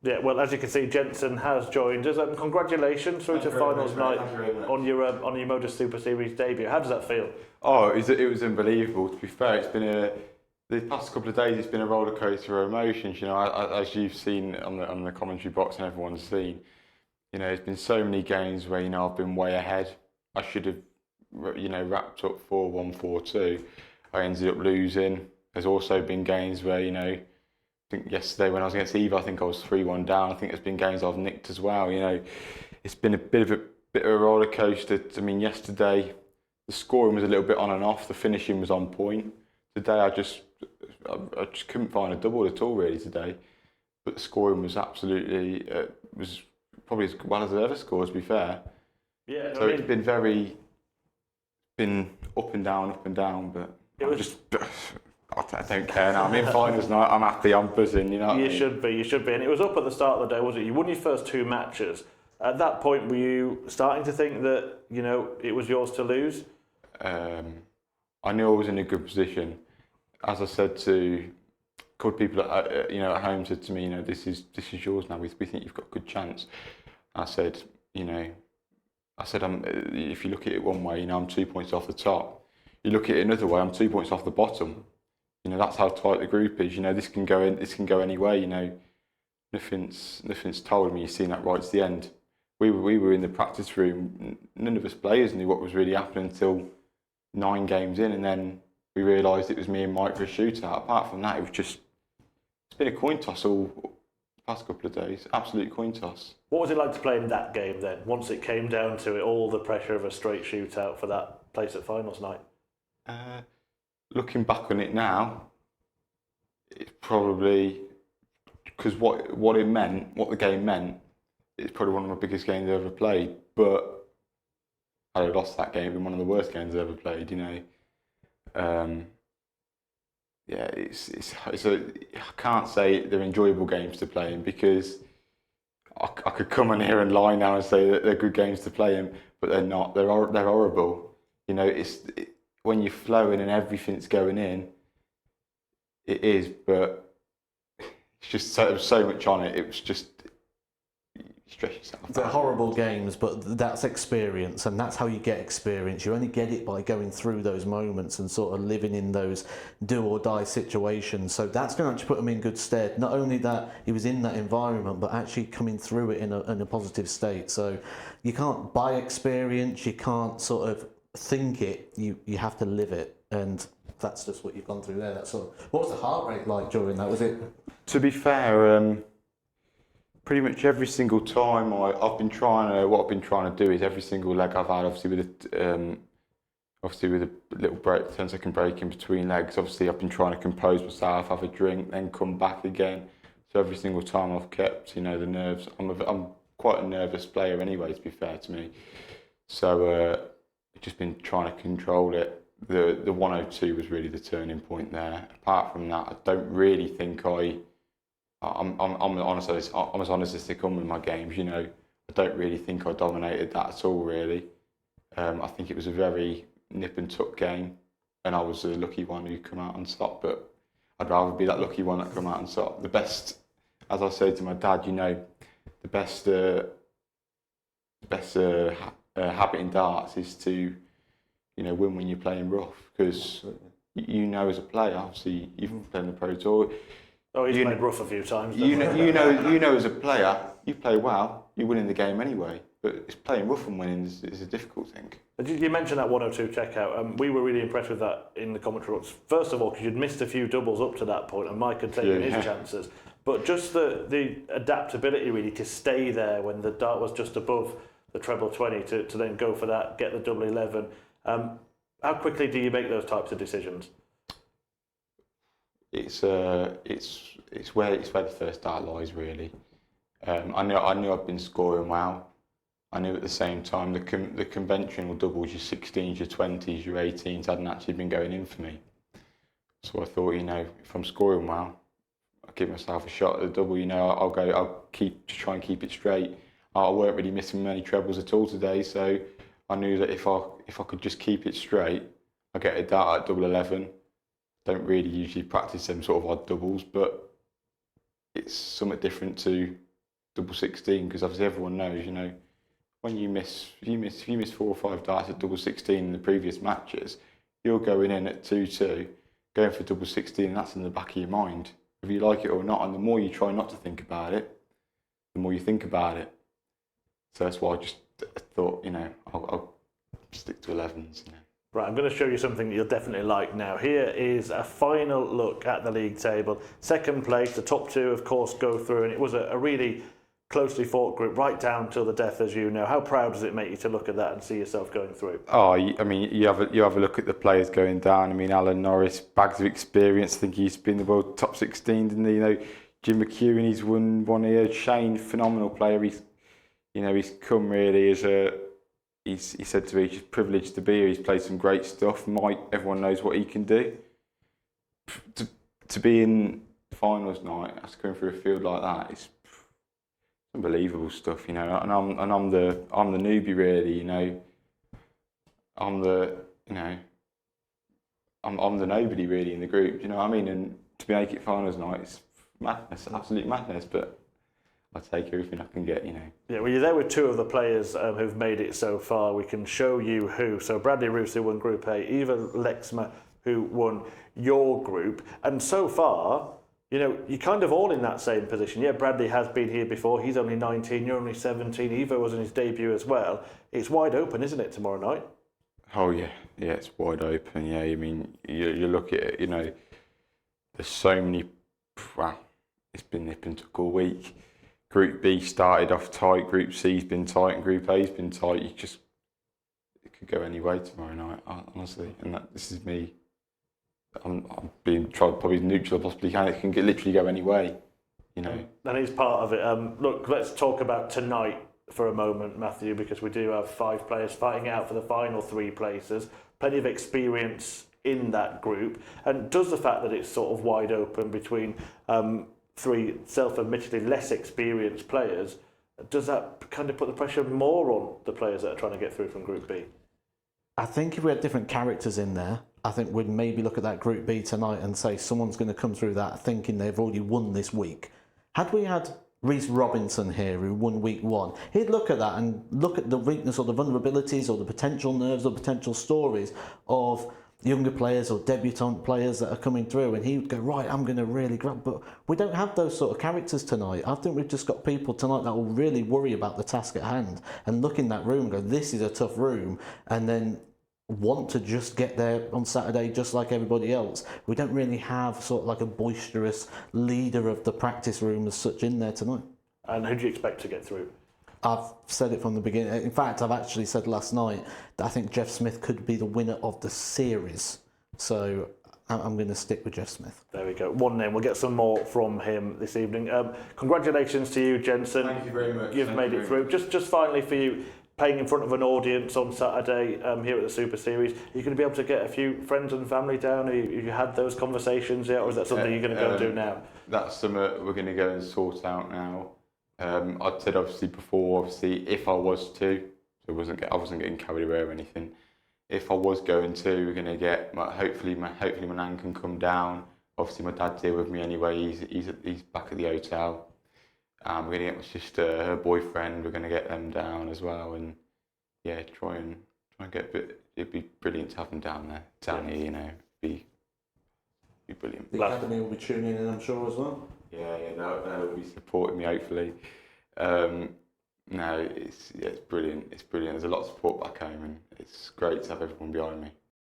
Yeah, well, as you can see, Jenson has joined us. Congratulations through to finals night on your Modus Super Series debut. How does that feel? Oh, it was unbelievable. To be fair, it's been the past couple of days. It's been a roller coaster of emotions. You know, as you've seen on the commentary box and everyone's seen. You know, there's been so many games where I've been way ahead. I should have wrapped up 4-1, 4-2. I ended up losing. There's also been games where I think yesterday when I was against Eva, I think I was 3-1 down. I think there's been games I've nicked as well. It's been a bit of a roller coaster. I mean, yesterday the scoring was a little bit on and off. The finishing was on point. Today I just couldn't find a double at all really today. But the scoring was absolutely was probably as well as I've ever scored, to be fair. Yeah. So it's been up and down, but I don't care now. I'm in finals night. I'm happy. I'm buzzing. You should be. And it was up at the start of the day, wasn't it? You won your first 2 matches. At that point, were you starting to think that it was yours to lose? I knew I was in a good position. As I said to a couple of people at home, said to me, this is yours now. We think you've got a good chance. I said, if you look at it one way, I'm 2 points off the top. You look at it another way, I'm 2 points off the bottom. That's how tight the group is. This can go any way. Nothing's told me. You've seen that right to the end. We were in the practice room. None of us players knew what was really happening until 9 games in, and then we realised it was me and Mike for a shootout. Apart from that, it's been a coin toss all the past couple of days. Absolute coin toss. What was it like to play in that game then? Once it came down to it, all the pressure of a straight shootout for that place at finals night. Looking back on it now, it's probably because what the game meant, it's probably one of my biggest games I've ever played. But had I lost that game, it'd been one of the worst games I've ever played. I can't say they're enjoyable games to play in because I could come on here and lie now and say that they're good games to play in, but they're not. They're horrible. When you're flowing and everything's going in, it is, but it's just so much on it. It was just you stress yourself. They're horrible games, but that's experience, and that's how you get experience. You only get it by going through those moments and sort of living in those do or die situations. So that's going to actually put him in good stead. Not only that he was in that environment, but actually coming through it in a positive state. So you can't buy experience. You can't sort of think it. You have to live it, and that's just what you've gone through there. What was the heart rate like during that? Was it? To be fair, pretty much every single time I've been trying to do is every single leg I've had, obviously with a little break, 10-second break in between legs. Obviously, I've been trying to compose myself, have a drink, then come back again. So every single time I've kept, the nerves. I'm quite a nervous player anyway, to be fair to me. So I've just been trying to control it. The 102 was really the turning point there. Apart from that, I don't really think I'm as honest as they come with my games. I don't really think I dominated that at all. Really, I think it was a very nip and tuck game, and I was the lucky one who come out on top. But I'd rather be that lucky one that come out on top. The best, as I said to my dad, the best habit in darts is to win when you're playing rough, because as a player, obviously you've played in the Pro Tour. Oh, he's played rough a few times. As a player, you play well, you win in the game anyway. But it's playing rough and winning is a difficult thing. You mentioned that 102 checkout. We were really impressed with that in the commentary box. First of all, because you'd missed a few doubles up to that point, and Mike had taken his chances. But just the adaptability really to stay there when the dart was just above the treble 20 to then go for that, get the double 11. How quickly do you make those types of decisions? It's where the first dart lies really. I knew I'd been scoring well. I knew at the same time the conventional doubles, your 16s, your 20s, your 18s hadn't actually been going in for me. So I thought, if I'm scoring well, I'll give myself a shot at the double. I'll try and keep it straight. I weren't really missing many trebles at all today, so I knew that if I could just keep it straight, I get a dart at double 11. Don't really usually practice them sort of odd doubles, but it's somewhat different to double 16, because obviously everyone knows, you know, when if you miss 4 or 5 darts at double 16 in the previous matches, you're going in at 2-2, going for double 16, and that's in the back of your mind, whether you like it or not. And the more you try not to think about it, the more you think about it. So that's why I just thought, you know, I'll stick to 11s. You know. Right, I'm going to show you something that you'll definitely like now. Here is a final look at the league table. Second place, the top two, of course, go through, and it was a really closely fought group right down till the death, as you know. How proud does it make you to look at that and see yourself going through? Oh, I mean, you have a look at the players going down. I mean, Alan Norris, bags of experience. I think he's been the world top 16, didn't he? You know, Jim McEwen, he's won one here. Shane, phenomenal player. He's come really as a. He said to me, he's just privileged to be here. He's played some great stuff. Mike, everyone knows what he can do. To be in finals night, after going through a field like that, it's unbelievable stuff, you know. And I'm the newbie, really, you know. I'm the nobody really in the group. You know what I mean? And to make it finals night, it's madness, absolute madness. But I take everything I can get, you know. Yeah, well, you're there with two of the players who've made it so far. We can show you who. So Bradley Roos, who won Group A, Eva Lexma, who won your group. And so far, you know, you're kind of all in that same position. Yeah, Bradley has been here before. He's only 19, you're only 17. Eva was in his debut as well. It's wide open, isn't it, tomorrow night? Oh, yeah. Yeah, it's wide open. Yeah, I mean, you look at it, you know, there's so many... Well, it's been nip and tuck all week. Group B started off tight, Group C's been tight, and Group A's been tight. It could go any way tomorrow night, honestly. And this is me. I'm being tried probably neutral, possibly can. It can literally go any way, you know. And he's part of it. Look, let's talk about tonight for a moment, Matthew, because we do have 5 players fighting out for the final 3 places. Plenty of experience in that group. And does the fact that it's sort of wide open between 3 self-admittedly less experienced players, does that kind of put the pressure more on the players that are trying to get through from Group B? I think if we had different characters in there, I think we'd maybe look at that Group B tonight and say someone's going to come through that thinking they've already won this week. Had we had Reece Robinson here, who won week 1, he'd look at that and look at the weakness or the vulnerabilities or the potential nerves or potential stories of younger players or debutant players that are coming through, and he would go, right, I'm going to really grab. But we don't have those sort of characters tonight. I think we've just got people tonight that will really worry about the task at hand and look in that room and go, this is a tough room, and then want to just get there on Saturday just like everybody else. We don't really have sort of like a boisterous leader of the practice room as such in there tonight. And who do you expect to get through? I've said it from the beginning. In fact, I've actually said last night that I think Jeff Smith could be the winner of the series. So I'm going to stick with Jeff Smith. There we go. One name. We'll get some more from him this evening. Congratulations to you, Jenson. Thank you very much. You've made it through. Just finally for you, playing in front of an audience on Saturday here at the Super Series, are you going to be able to get a few friends and family down? Have you had those conversations yet, or is that something you're going to go and do now? That's something we're going to go and sort out now. I'd said obviously before, if I was to, so I wasn't getting carried away or anything. If I was going to, we're going to get hopefully my nan can come down. Obviously my dad's here with me anyway. He's back at the hotel. We're going to get my sister, her boyfriend. We're going to get them down as well, and yeah, try and get a bit. It'd be brilliant to have them down here. You know, be brilliant. The academy will be tuning in, I'm sure, as well. Yeah, they'll be supporting me hopefully. No, it's brilliant. It's brilliant. There's a lot of support back home, and it's great to have everyone behind me.